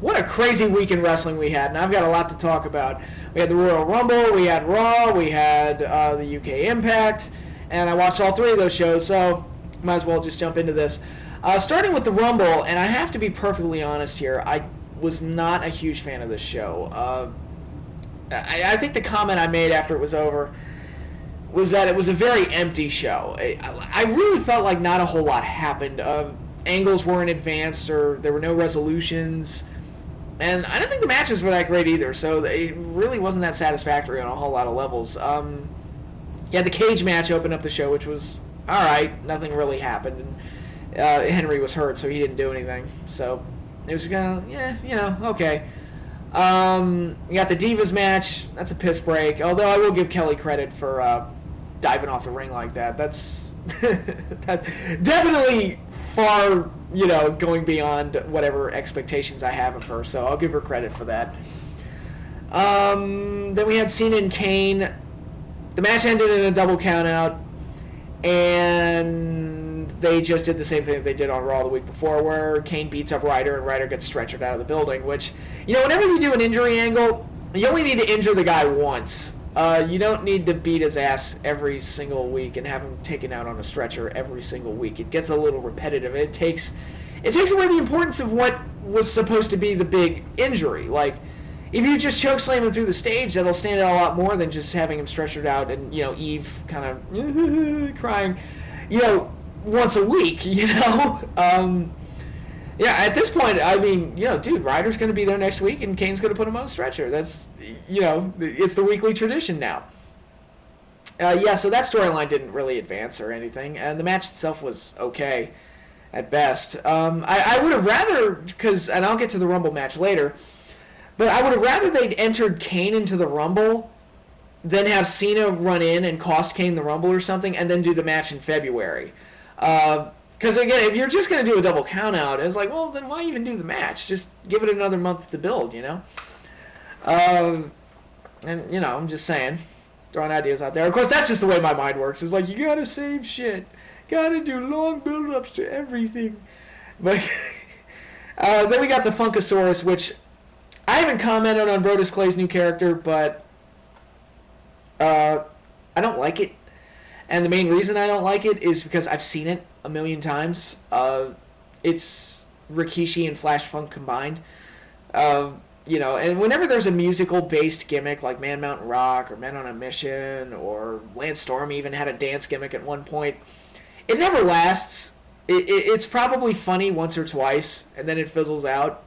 what a crazy week in wrestling we had, and I've got a lot to talk about. We had the Royal Rumble, we had Raw, we had the UK Impact, and I watched all three of those shows, so might as well just jump into this. Starting with the Rumble, and I have to be perfectly honest here, I was not a huge fan of this show. I think the comment I made after it was over was that it was a very empty show. I really felt like not a whole lot happened. Angles weren't advanced, or there were no resolutions, and I didn't think the matches were that great either, so it really wasn't that satisfactory on a whole lot of levels. Yeah, the cage match opened up the show, which was alright. Nothing really happened, and Henry was hurt, so he didn't do anything. So it was kind of, okay. You got the Divas match. That's a piss break, although I will give Kelly credit for diving off the ring like that. That's that definitely far, going beyond whatever expectations I have of her, so I'll give her credit for that. Then we had Cena and Kane. The match ended in a double countout, and they just did the same thing that they did on Raw the week before, where Kane beats up Ryder, and Ryder gets stretchered out of the building, which, whenever you do an injury angle, you only need to injure the guy once. You don't need to beat his ass every single week and have him taken out on a stretcher every single week. It gets a little repetitive. It takes away the importance of what was supposed to be the big injury. Like, if you just choke slam him through the stage, that'll stand out a lot more than just having him stretchered out and, Eve kind of crying, once a week, Yeah, at this point, I mean, dude, Ryder's going to be there next week, and Kane's going to put him on a stretcher. That's, it's the weekly tradition now. So that storyline didn't really advance or anything, and the match itself was okay at best. I would have rather, and I'll get to the Rumble match later, but I would have rather they'd entered Kane into the Rumble than have Cena run in and cost Kane the Rumble or something, and then do the match in February. Because, again, if you're just going to do a double countout, it's like, well, then why even do the match? Just give it another month to build, And, I'm just saying, throwing ideas out there. Of course, that's just the way my mind works. It's like, you got to save shit. Got to do long build-ups to everything. But then we got the Funkosaurus, which I haven't commented on Brodus Clay's new character, but I don't like it. And the main reason I don't like it is because I've seen it a million times. It's Rikishi and Flash Funk combined. And whenever there's a musical-based gimmick like Man Mountain Rock or Men on a Mission, or Lance Storm even had a dance gimmick at one point, it never lasts. It's probably funny once or twice, and then it fizzles out.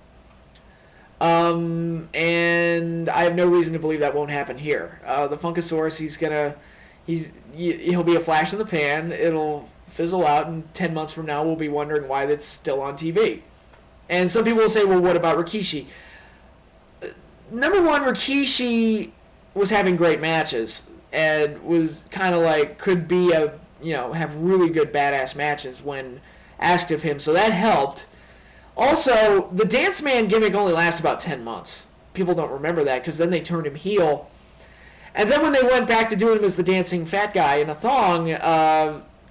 And I have no reason to believe that won't happen here. The Funkosaurus, he'll be a flash in the pan. It'll fizzle out, and 10 months from now we'll be wondering why that's still on TV. And some people will say, well, what about Rikishi? Number one, Rikishi was having great matches and was kind of like, could be have really good badass matches when asked of him, so that helped. Also, the Dance Man gimmick only lasted about 10 months. People don't remember that because then they turned him heel. And then when they went back to doing him as the dancing fat guy in a thong,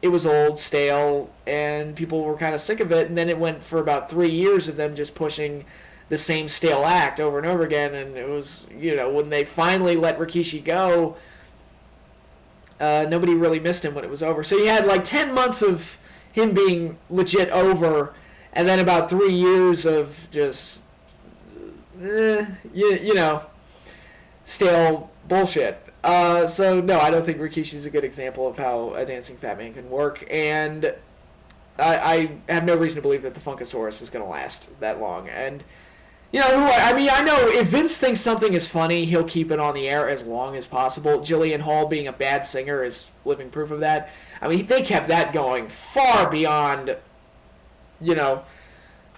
it was old, stale, and people were kind of sick of it. And then it went for about 3 years of them just pushing the same stale act over and over again. And it was, when they finally let Rikishi go, nobody really missed him when it was over. So you had like 10 months of him being legit over, and then about 3 years of just, stale bullshit. So no, I don't think Rikishi's a good example of how a dancing fat man can work, and I have no reason to believe that the Funkosaurus is going to last that long. And I know if Vince thinks something is funny, he'll keep it on the air as long as possible. Jillian Hall being a bad singer is living proof of that. I mean, they kept that going far beyond, the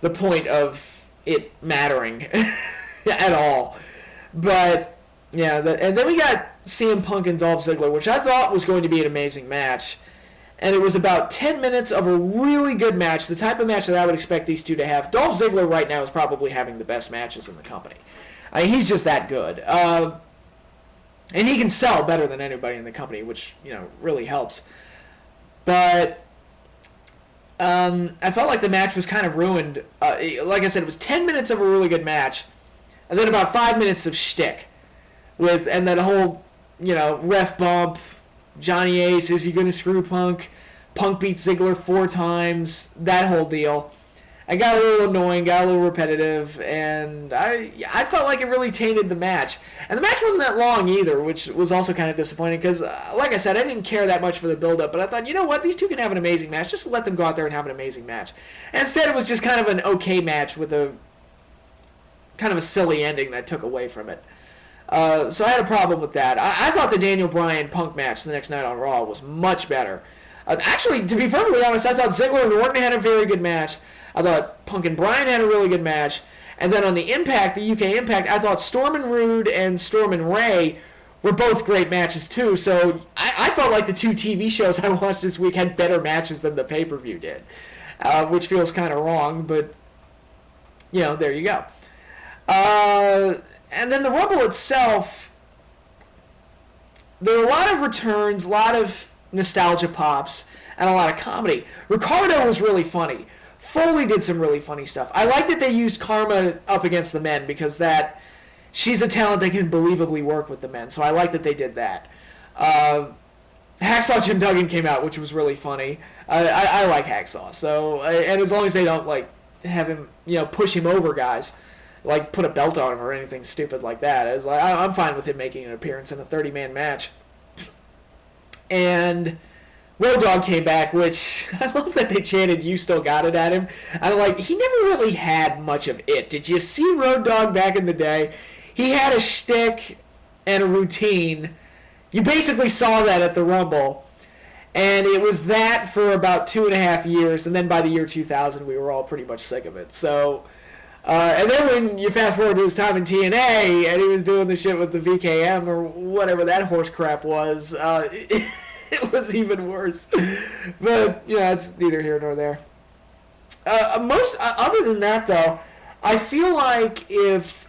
point of it mattering at all. But yeah, and then we got CM Punk and Dolph Ziggler, which I thought was going to be an amazing match. And it was about 10 minutes of a really good match, the type of match that I would expect these two to have. Dolph Ziggler right now is probably having the best matches in the company. I mean, he's just that good. And he can sell better than anybody in the company, which, really helps. But I felt like the match was kind of ruined. Like I said, it was 10 minutes of a really good match, and then about 5 minutes of shtick, and that whole, ref bump. Johnny Ace, is he going to screw Punk? Punk beats Ziggler 4 times. That whole deal. I got a little annoying, got a little repetitive, and I felt like it really tainted the match. And the match wasn't that long either, which was also kind of disappointing because, like I said, I didn't care that much for the build-up, but I thought, you know what, these two can have an amazing match. Just let them go out there and have an amazing match. And instead, it was just kind of an okay match with a kind of a silly ending that took away from it. So I had a problem with that. I thought the Daniel Bryan Punk match the next night on Raw was much better. Actually, to be perfectly honest, I thought Ziggler and Orton had a very good match. I thought Punk and Bryan had a really good match. And then on the Impact, the UK Impact, I thought Storm and Rude and Storm and Ray were both great matches too. So I felt like the 2 TV shows I watched this week had better matches than the pay-per-view did, which feels kind of wrong, but, there you go. And then the Rumble itself, there were a lot of returns, a lot of nostalgia pops, and a lot of comedy. Ricardo was really funny. Foley did some really funny stuff. I like that they used Karma up against the men because she's a talent that can believably work with the men. So I like that they did that. Hacksaw Jim Duggan came out, which was really funny. I like Hacksaw. So and as long as they don't have him push him over guys, put a belt on him or anything stupid like that, I'm fine with him making an appearance in a 30-man match. And Road Dogg came back, which I love that they chanted "You Still Got It" at him. I'm like, he never really had much of it. Did you see Road Dogg back in the day? He had a shtick and a routine. You basically saw that at the Rumble. And it was that for about 2.5 years, and then by the year 2000, we were all pretty much sick of it. So, and then when you fast forward to his time in TNA, and he was doing the shit with the VKM or whatever that horse crap was, it was even worse. But, it's neither here nor there. Other than that, though, I feel like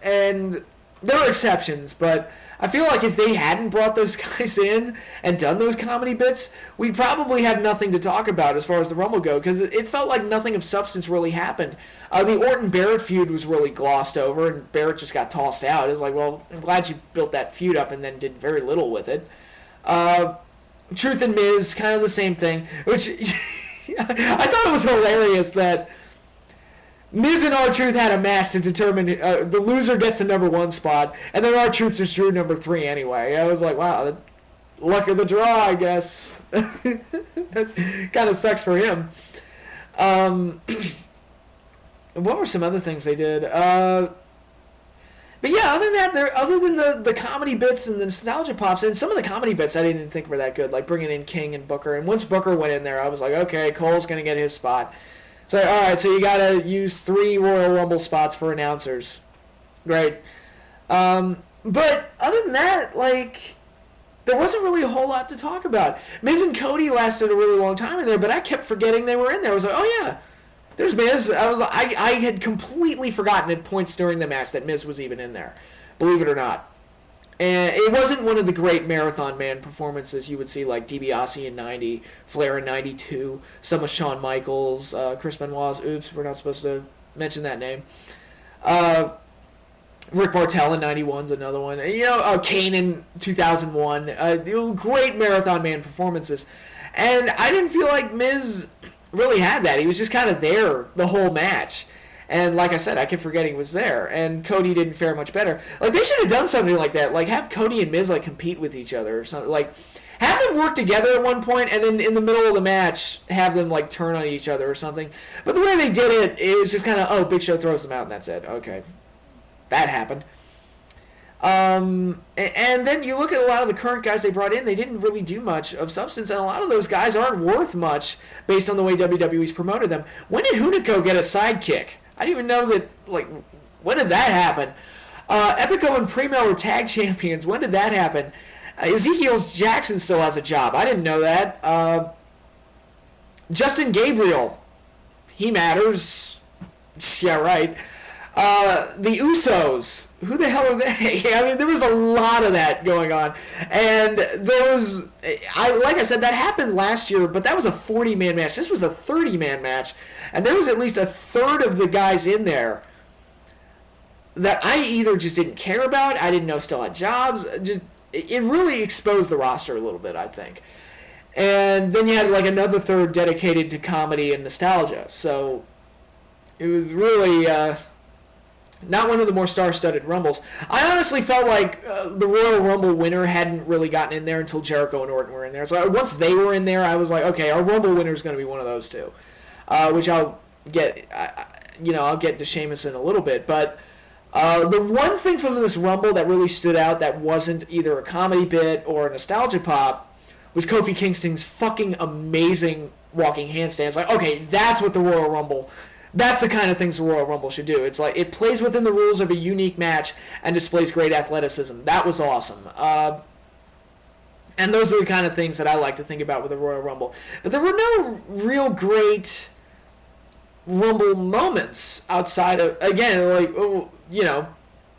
and there are exceptions, but I feel like if they hadn't brought those guys in and done those comedy bits, we'd probably have nothing to talk about as far as the Rumble go, because it felt like nothing of substance really happened. The Orton-Barrett feud was really glossed over, and Barrett just got tossed out. It was like, well, I'm glad you built that feud up and then did very little with it. Truth and Miz, kind of the same thing, which I thought it was hilarious that Miz and R-Truth had a match to determine the loser gets the number 1 spot, and then R-Truth just drew number 3 anyway. I was like, wow, luck of the draw, I guess. That kind of sucks for him. What were some other things they did? But yeah, other than the comedy bits and the nostalgia pops, and some of the comedy bits I didn't think were that good, like bringing in King and Booker. And once Booker went in there, I was like, okay, Cole's going to get his spot. So, all right, so you got to use 3 Royal Rumble spots for announcers. Great. But other than that, there wasn't really a whole lot to talk about. Miz and Cody lasted a really long time in there, but I kept forgetting they were in there. I was like, oh yeah, there's Miz. I had completely forgotten at points during the match that Miz was even in there, believe it or not. And it wasn't one of the great Marathon Man performances you would see, like DiBiase in 90, Flair in 92, some of Shawn Michaels, Chris Benoit's, oops, we're not supposed to mention that name. Rick Martel in 91 is another one. Kane in 2001. Great Marathon Man performances. And I didn't feel like Miz really had that. He was just kind of there the whole match. And like I said, I kept forgetting he was there. And Cody didn't fare much better. They should have done something like that. Have Cody and Miz compete with each other or something. Have them work together at one point, and then in the middle of the match, have them turn on each other or something. But the way they did it was just kind of, oh, Big Show throws them out, and that's it. Okay, that happened. And then you look at a lot of the current guys they brought in, they didn't really do much of substance, and a lot of those guys aren't worth much based on the way WWE's promoted them. When did Hunico get a sidekick? I didn't even know that, when did that happen? Epico and Primo were tag champions. When did that happen? Ezekiel Jackson still has a job. I didn't know that. Justin Gabriel. He matters. Yeah, right. The Usos, who the hell are they? I mean, there was a lot of that going on, and like I said, that happened last year, but that was a 40-man match. This was a 30-man match, and there was at least a third of the guys in there that I either just didn't care about, I didn't know still had jobs. Just it really exposed the roster a little bit, I think. And then you had like another third dedicated to comedy and nostalgia, so it was really. Not one of the more star-studded Rumbles. I honestly felt like the Royal Rumble winner hadn't really gotten in there until Jericho and Orton were in there. So once they were in there, I was like, okay, our Rumble winner is going to be one of those two, which I'll get. I'll get to Sheamus in a little bit. But the one thing from this Rumble that really stood out that wasn't either a comedy bit or a nostalgia pop was Kofi Kingston's fucking amazing walking handstands. Like, okay, that's what the Royal Rumble. That's the kind of things the Royal Rumble should do. It's like it plays within the rules of a unique match and displays great athleticism. That was awesome. And those are the kind of things that I like to think about with the Royal Rumble. But there were no real great Rumble moments outside of, again, like,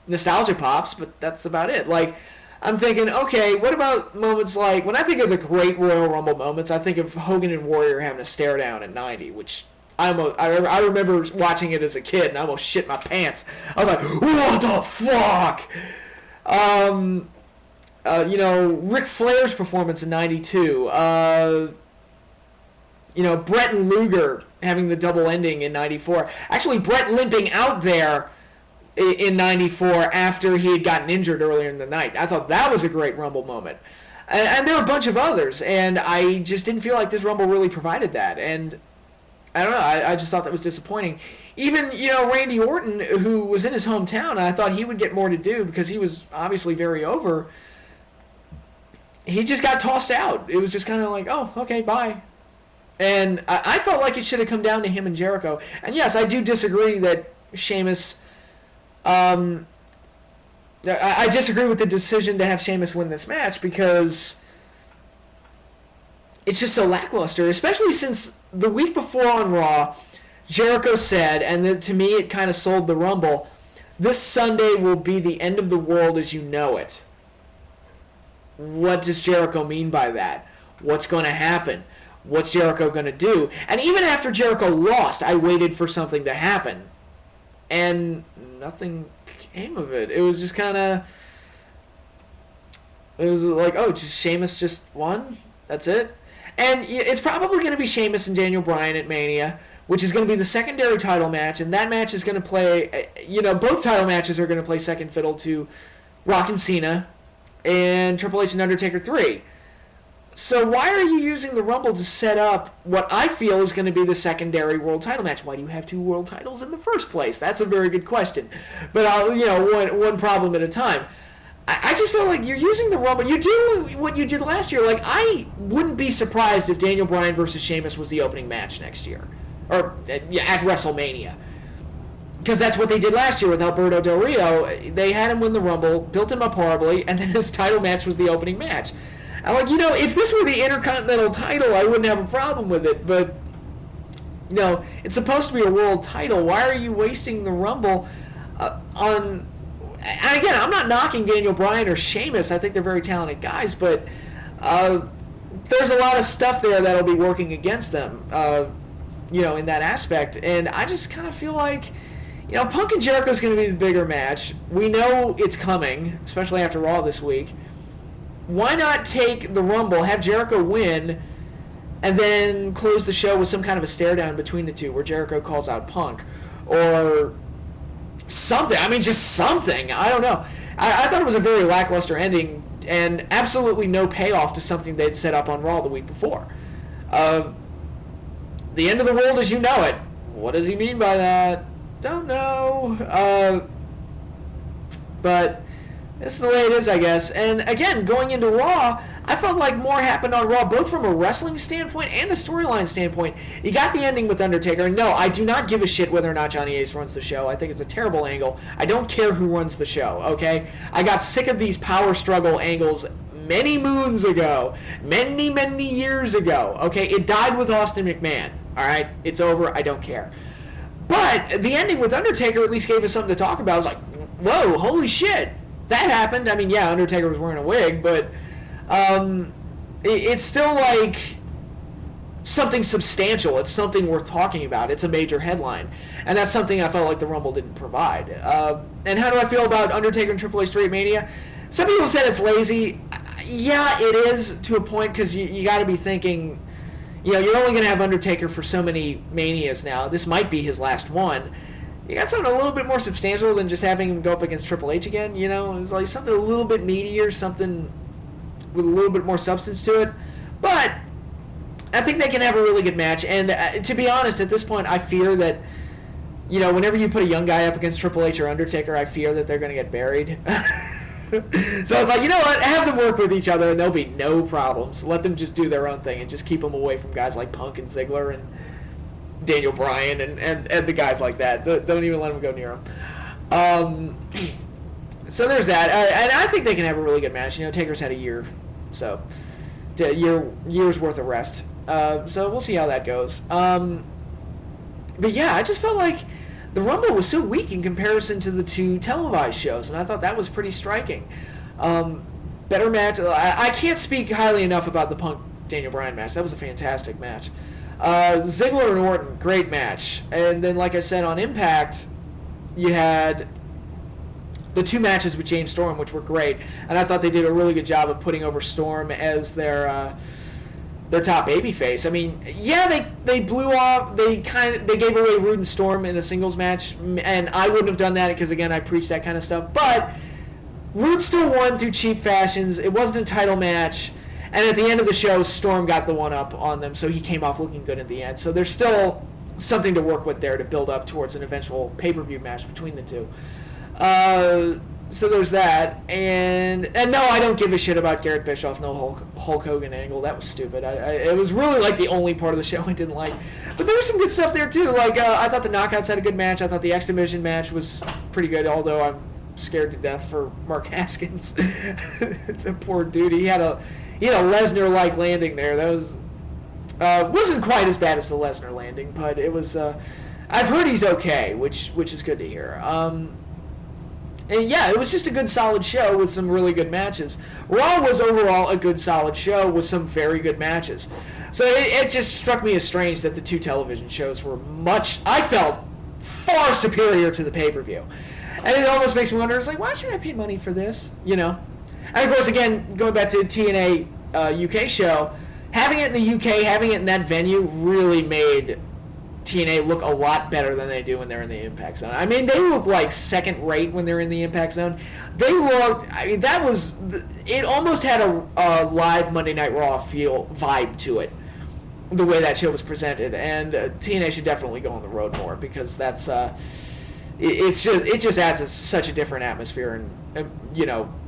nostalgia pops, but that's about it. Like, I'm thinking, okay, what about moments like, when I think of the great Royal Rumble moments, I think of Hogan and Warrior having a stare down at 90, which... I remember watching it as a kid and I almost shit my pants. I was like, what the fuck? Ric Flair's performance in 92. Brett and Luger having the double ending in 94. Actually, Brett limping out there in 94 after he had gotten injured earlier in the night. I thought that was a great Rumble moment. And there were a bunch of others, and I just didn't feel like this Rumble really provided that. And I don't know. I just thought that was disappointing. Even, Randy Orton, who was in his hometown, and I thought he would get more to do because he was obviously very over. He just got tossed out. It was just kind of like, oh, okay, bye. And I felt like it should have come down to him and Jericho. And yes, I do disagree that Sheamus... I disagree with the decision to have Sheamus win this match because... it's just so lackluster, especially since the week before on Raw, Jericho said, and to me it kind of sold the Rumble, this Sunday will be the end of the world as you know it. What does Jericho mean by that? What's going to happen? What's Jericho going to do? And even after Jericho lost, I waited for something to happen. And nothing came of it. It was just kind of... it was like, oh, Sheamus just won? That's it? And it's probably going to be Sheamus and Daniel Bryan at Mania, which is going to be the secondary title match, and that match is going to play, both title matches are going to play second fiddle to Rock and Cena and Triple H and Undertaker 3. So why are you using the Rumble to set up what I feel is going to be the secondary world title match? Why do you have two world titles in the first place? That's a very good question. But one problem at a time. I just feel like you're using the Rumble. You do what you did last year. Like, I wouldn't be surprised if Daniel Bryan versus Sheamus was the opening match next year. Or, at WrestleMania. Because that's what they did last year with Alberto Del Rio. They had him win the Rumble, built him up horribly, and then his title match was the opening match. I'm like, if this were the Intercontinental title, I wouldn't have a problem with it. But, it's supposed to be a world title. Why are you wasting the Rumble on... And again, I'm not knocking Daniel Bryan or Sheamus. I think they're very talented guys, but there's a lot of stuff there that'll be working against them, in that aspect. And I just kind of feel like, Punk and Jericho is going to be the bigger match. We know it's coming, especially after Raw this week. Why not take the Rumble, have Jericho win, and then close the show with some kind of a stare down between the two where Jericho calls out Punk? Or... something. I mean, just something. I don't know. I thought it was a very lackluster ending and absolutely no payoff to something they'd set up on Raw the week before. The end of the world as you know it. What does he mean by that? Don't know. But this is the way it is, I guess. And again, going into Raw, I felt like more happened on Raw, both from a wrestling standpoint and a storyline standpoint. You got the ending with Undertaker. No, I do not give a shit whether or not Johnny Ace runs the show. I think it's a terrible angle. I don't care who runs the show, okay? I got sick of these power struggle angles many moons ago. Many, many years ago, okay? It died with Austin McMahon, all right? It's over. I don't care. But the ending with Undertaker at least gave us something to talk about. I was like, whoa, holy shit, that happened. I mean, yeah, Undertaker was wearing a wig, but it's still like something substantial. It's something worth talking about. It's a major headline. And that's something I felt like the Rumble didn't provide. And how do I feel about Undertaker and Triple H 3 at Mania? Some people said it's lazy. Yeah, it is to a point, because you got to be thinking, you're only going to have Undertaker for so many Manias now. This might be his last one. You got something a little bit more substantial than just having him go up against Triple H again. It's like something a little bit meatier, something with a little bit more substance to it. But I think they can have a really good match. And to be honest, at this point, I fear that, whenever you put a young guy up against Triple H or Undertaker, I fear that they're going to get buried. So it's like, you know what? Have them work with each other, and there'll be no problems. Let them just do their own thing and just keep them away from guys like Punk and Ziggler and Daniel Bryan and the guys like that. Don't even let them go near them. So there's that. And I think they can have a really good match. Taker's had a year, so year's worth of rest. So we'll see how that goes. But yeah, I just felt like the Rumble was so weak in comparison to the two televised shows, and I thought that was pretty striking. Better match. I can't speak highly enough about the Punk Daniel Bryan match. That was a fantastic match. Ziggler and Orton, great match. And then, like I said, on Impact, you had the two matches with James Storm, which were great, and I thought they did a really good job of putting over Storm as their top babyface. I mean, yeah, they blew off. They gave away Rude and Storm in a singles match, and I wouldn't have done that because, again, I preach that kind of stuff. But Rude still won through cheap fashions. It wasn't a title match, and at the end of the show, Storm got the one up on them, so he came off looking good at the end. So there's still something to work with there to build up towards an eventual pay-per-view match between the two. So there's that, and no, I don't give a shit about Garrett Bischoff, no Hulk Hogan angle. That was stupid. It was really like the only part of the show I didn't like. But there was some good stuff there too. Like I thought the Knockouts had a good match. I thought the X Division match was pretty good. Although I'm scared to death for Mark Haskins, the poor dude. He had a Lesnar-like landing there. That was wasn't quite as bad as the Lesnar landing, but it was. I've heard he's okay, which is good to hear. And yeah, it was just a good, solid show with some really good matches. Raw was overall a good, solid show with some very good matches. So it just struck me as strange that the two television shows were I felt, far superior to the pay-per-view. And it almost makes me wonder, it's like, why should I pay money for this? And of course, again, going back to the TNA UK show, having it in the UK, having it in that venue really made TNA look a lot better than they do when they're in the Impact Zone. I mean, they look like second rate when they're in the Impact Zone. They looked, it almost had a live Monday Night Raw vibe to it, the way that show was presented. And TNA should definitely go on the road more, because that's, it just adds such a different atmosphere and,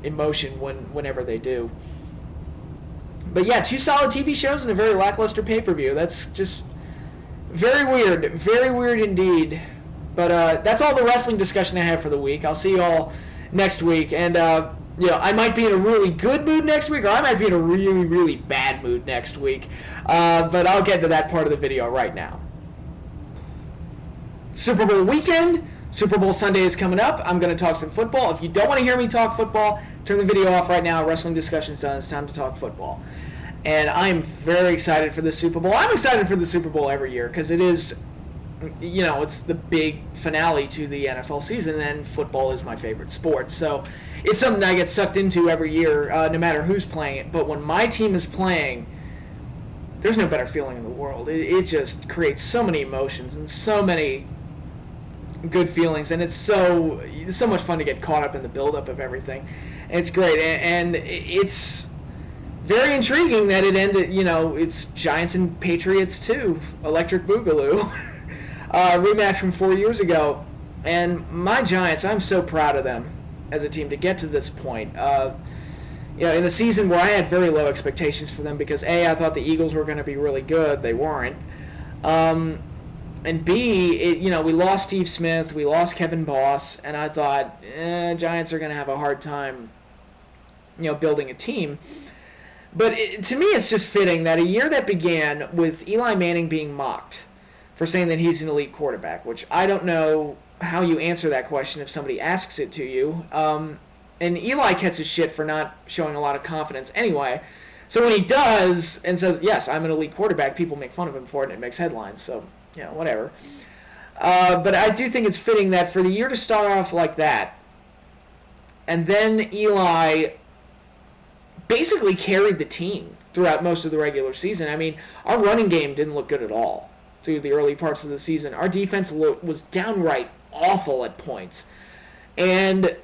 emotion whenever they do. But yeah, two solid TV shows and a very lackluster pay-per-view. That's just very weird indeed. But that's all the wrestling discussion I have for the week. I'll see you all next week, and I might be in a really good mood next week, or I might be in a really, really bad mood next week. But I'll get to that part of the video right now. Super Bowl weekend. Super Bowl Sunday is coming up. I'm going to talk some football. If you don't want to hear me talk football, turn the video off right now. Wrestling discussion's done. It's time to talk football. And I'm very excited for the Super Bowl. I'm excited for the Super Bowl every year because it is, it's the big finale to the NFL season, and football is my favorite sport. So it's something I get sucked into every year, no matter who's playing it. But when my team is playing, there's no better feeling in the world. It just creates so many emotions and so many good feelings, and it's so much fun to get caught up in the buildup of everything. It's great, and it's very intriguing that it ended, it's Giants and Patriots too, Electric Boogaloo, rematch from 4 years ago. And my Giants, I'm so proud of them as a team to get to this point. In a season where I had very low expectations for them because A, I thought the Eagles were going to be really good, they weren't. And B, we lost Steve Smith, we lost Kevin Boss, and I thought, Giants are going to have a hard time, building a team. But to me, it's just fitting that a year that began with Eli Manning being mocked for saying that he's an elite quarterback, which I don't know how you answer that question if somebody asks it to you. And Eli catches shit for not showing a lot of confidence anyway. So when he does and says, yes, I'm an elite quarterback, people make fun of him for it and it makes headlines. So, whatever. But I do think it's fitting that for the year to start off like that, and then Eli basically carried the team throughout most of the regular season. I mean, our running game didn't look good at all through the early parts of the season. Our defense was downright awful at points. And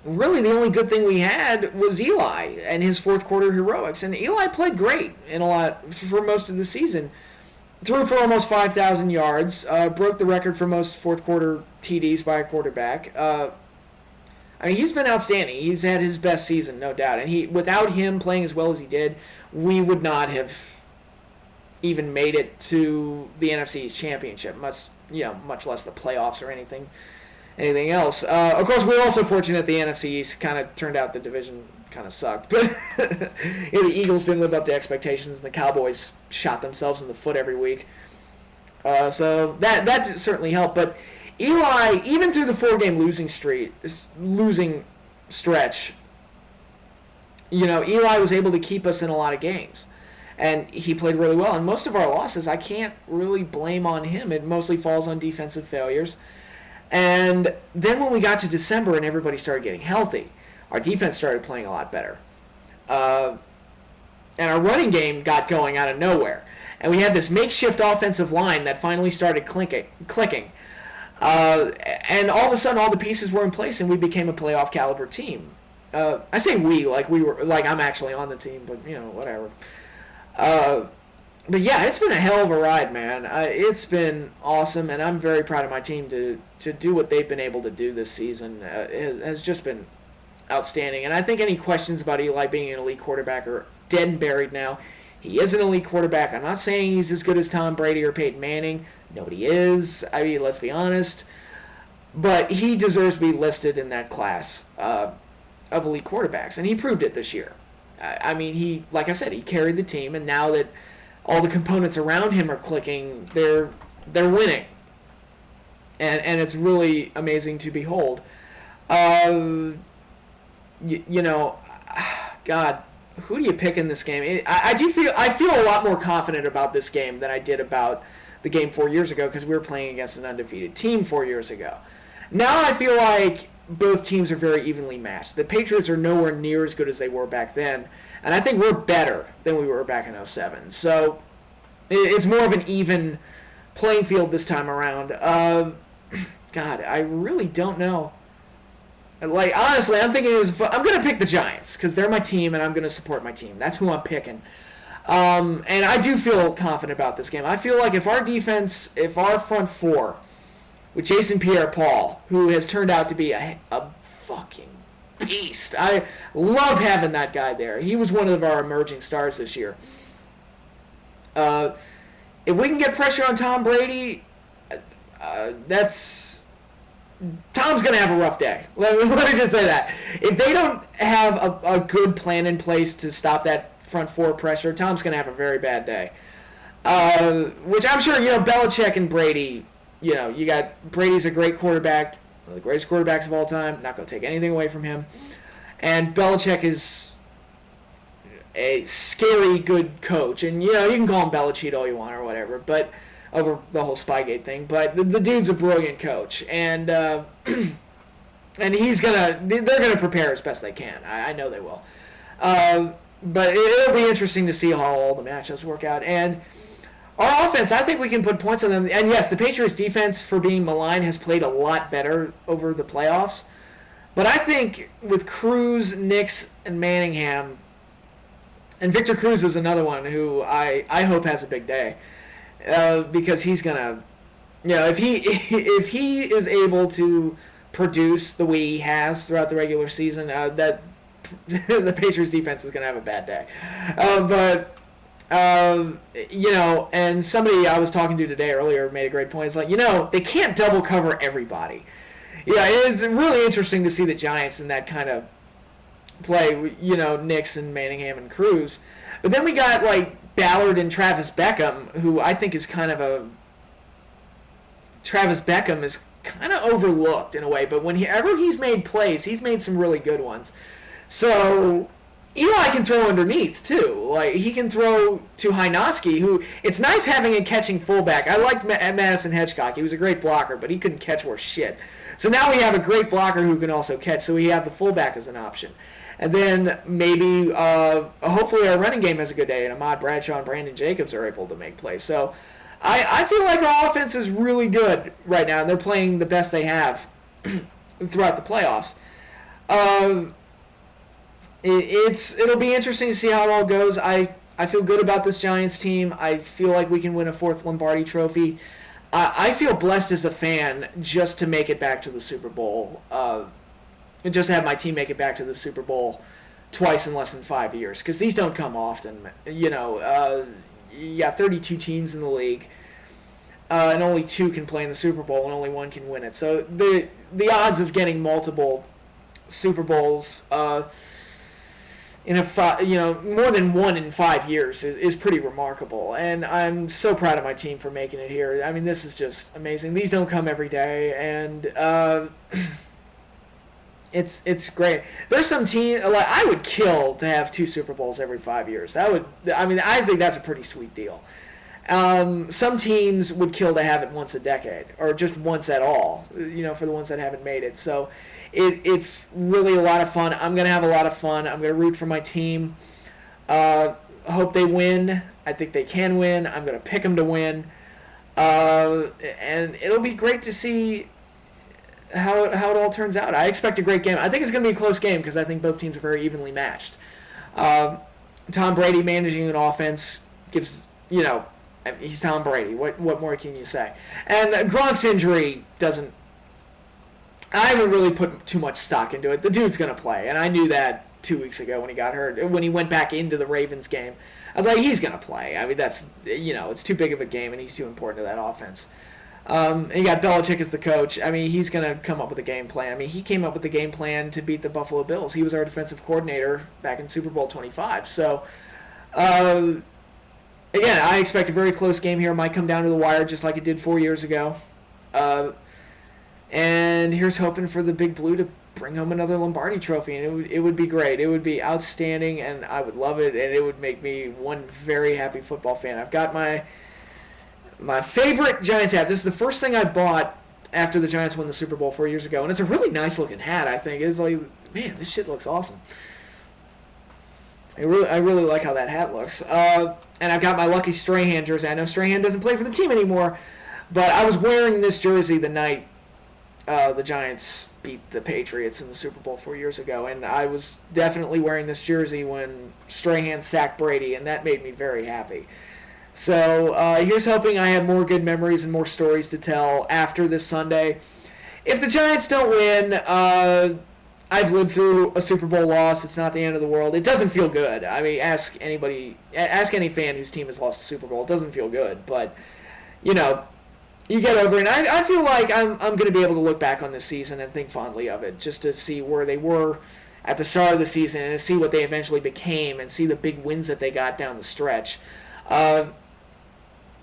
really the only good thing we had was Eli and his fourth quarter heroics. And Eli played great for most of the season. Threw for almost 5,000 yards, broke the record for most fourth quarter TDs by a quarterback. I mean, he's been outstanding. He's had his best season, no doubt. And without him playing as well as he did, we would not have even made it to the NFC East Championship, much less the playoffs or anything else. Of course, we're also fortunate the NFC East kind of turned out the division kind of sucked. But the Eagles didn't live up to expectations, and the Cowboys shot themselves in the foot every week. So that certainly helped. But Eli, even through the 4-game losing stretch, Eli was able to keep us in a lot of games. And he played really well. And most of our losses, I can't really blame on him. It mostly falls on defensive failures. And then when we got to December and everybody started getting healthy, our defense started playing a lot better. And our running game got going out of nowhere. And we had this makeshift offensive line that finally started clicking. And all of a sudden, all the pieces were in place, and we became a playoff caliber team. I say we were I'm actually on the team, but whatever. But yeah, it's been a hell of a ride, man. It's been awesome, and I'm very proud of my team to do what they've been able to do this season. It has just been outstanding. And I think any questions about Eli being an elite quarterback are dead and buried now. He is an elite quarterback. I'm not saying he's as good as Tom Brady or Peyton Manning. Nobody is. I mean, let's be honest. But he deserves to be listed in that class of elite quarterbacks, and he proved it this year. I mean, like I said, he carried the team, and now that all the components around him are clicking, they're winning. And it's really amazing to behold. God, who do you pick in this game? I feel a lot more confident about this game than I did about the game 4 years ago, because we were playing against an undefeated team 4 years ago. Now I feel like both teams are very evenly matched. The Patriots are nowhere near as good as they were back then, and I think we're better than we were back in 2007. So it's more of an even playing field this time around. God, I really don't know. Like, honestly, I'm thinking I'm going to pick the Giants because they're my team and I'm going to support my team. That's who I'm picking. And I do feel confident about this game. I feel like if our front four, with Jason Pierre-Paul, who has turned out to be a fucking beast. I love having that guy there. He was one of our emerging stars this year. If we can get pressure on Tom Brady, Tom's going to have a rough day. Let me just say that. If they don't have a good plan in place to stop that front four pressure, Tom's going to have a very bad day. Which I'm sure, Belichick and Brady, you got Brady's a great quarterback, one of the greatest quarterbacks of all time, not going to take anything away from him. And Belichick is a scary good coach. And, you can call him Belichick all you want or whatever, but over the whole Spygate thing. But the dude's a brilliant coach. And and they're going to prepare as best they can. I know they will. But it'll be interesting to see how all the matchups work out. And our offense, I think we can put points on them. And yes, the Patriots' defense, for being maligned, has played a lot better over the playoffs. But I think with Cruz, Nix, and Manningham, and Victor Cruz is another one who I hope has a big day. Because he's going to, if he is able to produce the way he has throughout the regular season, that the Patriots defense is going to have a bad day. And somebody I was talking to today earlier made a great point. It's like, they can't double cover everybody. Yeah, it's really interesting to see the Giants in that kind of play, Nix and Manningham and Cruz. But then we got, Ballard and Travis Beckham, who I think is kind of Travis Beckham is kind of overlooked in a way, but whenever he's made plays, he's made some really good ones. So Eli can throw underneath too. Like he can throw to Hynoski, who it's nice having a catching fullback. I liked Madison Hedgecock. He was a great blocker, but he couldn't catch worth shit. So now we have a great blocker who can also catch. So we have the fullback as an option. And then maybe, hopefully our running game has a good day, and Ahmad Bradshaw and Brandon Jacobs are able to make plays. So I feel like our offense is really good right now, and they're playing the best they have throughout the playoffs. It'll be interesting to see how it all goes. I feel good about this Giants team. I feel like we can win a 4th Lombardi trophy. I feel blessed as a fan just to make it back to the Super Bowl. And just to have my team make it back to the Super Bowl twice in less than 5 years, because these don't come often. You got 32 teams in the league, and only 2 can play in the Super Bowl, and only 1 can win it. So the odds of getting multiple Super Bowls in more than 1 in 5 years is pretty remarkable, and I'm so proud of my team for making it here. I mean, this is just amazing. These don't come every day, and It's great. There's some team like I would kill to have 2 Super Bowls every 5 years. I think that's a pretty sweet deal. Some teams would kill to have it once a decade, or just once at all. For the ones that haven't made it. So it's really a lot of fun. I'm gonna have a lot of fun. I'm gonna root for my team. Hope they win. I think they can win. I'm gonna pick them to win. And it'll be great to see how it all turns out. I expect a great game. I think it's going to be a close game because I think both teams are very evenly matched. Tom Brady managing an offense gives, he's Tom Brady. What more can you say? And Gronk's injury doesn't, I haven't really put too much stock into it. The dude's going to play, and I knew that 2 weeks ago when he got hurt. When he went back into the Ravens game, I was like, he's going to play. I mean, that's, it's too big of a game, and he's too important to that offense. And you got Belichick as the coach. I mean, he's going to come up with a game plan. I mean, he came up with the game plan to beat the Buffalo Bills. He was our defensive coordinator back in Super Bowl 25. So, again, I expect a very close game here. It might come down to the wire just like it did 4 years ago. And here's hoping for the Big Blue to bring home another Lombardi trophy. And it would be great. It would be outstanding, and I would love it. And it would make me one very happy football fan. I've got my favorite Giants hat. This is the first thing I bought after the Giants won the Super Bowl 4 years ago, and it's a really nice looking hat. I think it's like, man, this shit looks awesome. I really like how that hat looks. And I've got my Lucky Strahan jersey. I know Strahan doesn't play for the team anymore, but I was wearing this jersey the night the Giants beat the Patriots in the Super Bowl 4 years ago, and I was definitely wearing this jersey when Strahan sacked Brady, and that made me very happy. So here's hoping I have more good memories and more stories to tell after this Sunday. If the Giants don't win, I've lived through a Super Bowl loss. It's not the end of the world. It doesn't feel good. I mean, ask any fan whose team has lost the Super Bowl. It doesn't feel good, but you get over it. And I feel like I'm going to be able to look back on this season and think fondly of it, just to see where they were at the start of the season and to see what they eventually became and see the big wins that they got down the stretch.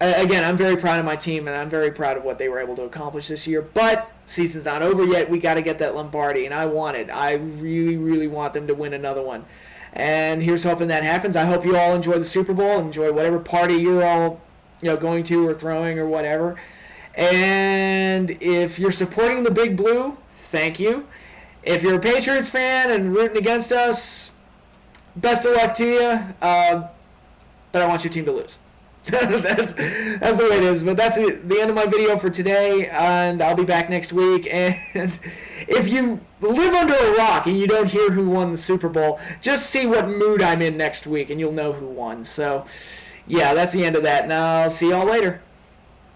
Again, I'm very proud of my team, and I'm very proud of what they were able to accomplish this year. But season's not over yet. We got to get that Lombardi, and I want it. I really, really want them to win another one. And here's hoping that happens. I hope you all enjoy the Super Bowl, enjoy whatever party you're all going to or throwing or whatever. And if you're supporting the Big Blue, thank you. If you're a Patriots fan and rooting against us, best of luck to you. But I want your team to lose. that's the way it is. But that's the end of my video for today, and I'll be back next week. And if you live under a rock and you don't hear who won the Super Bowl, just see what mood I'm in next week, and you'll know who won. So, yeah, that's the end of that. And I'll see y'all later.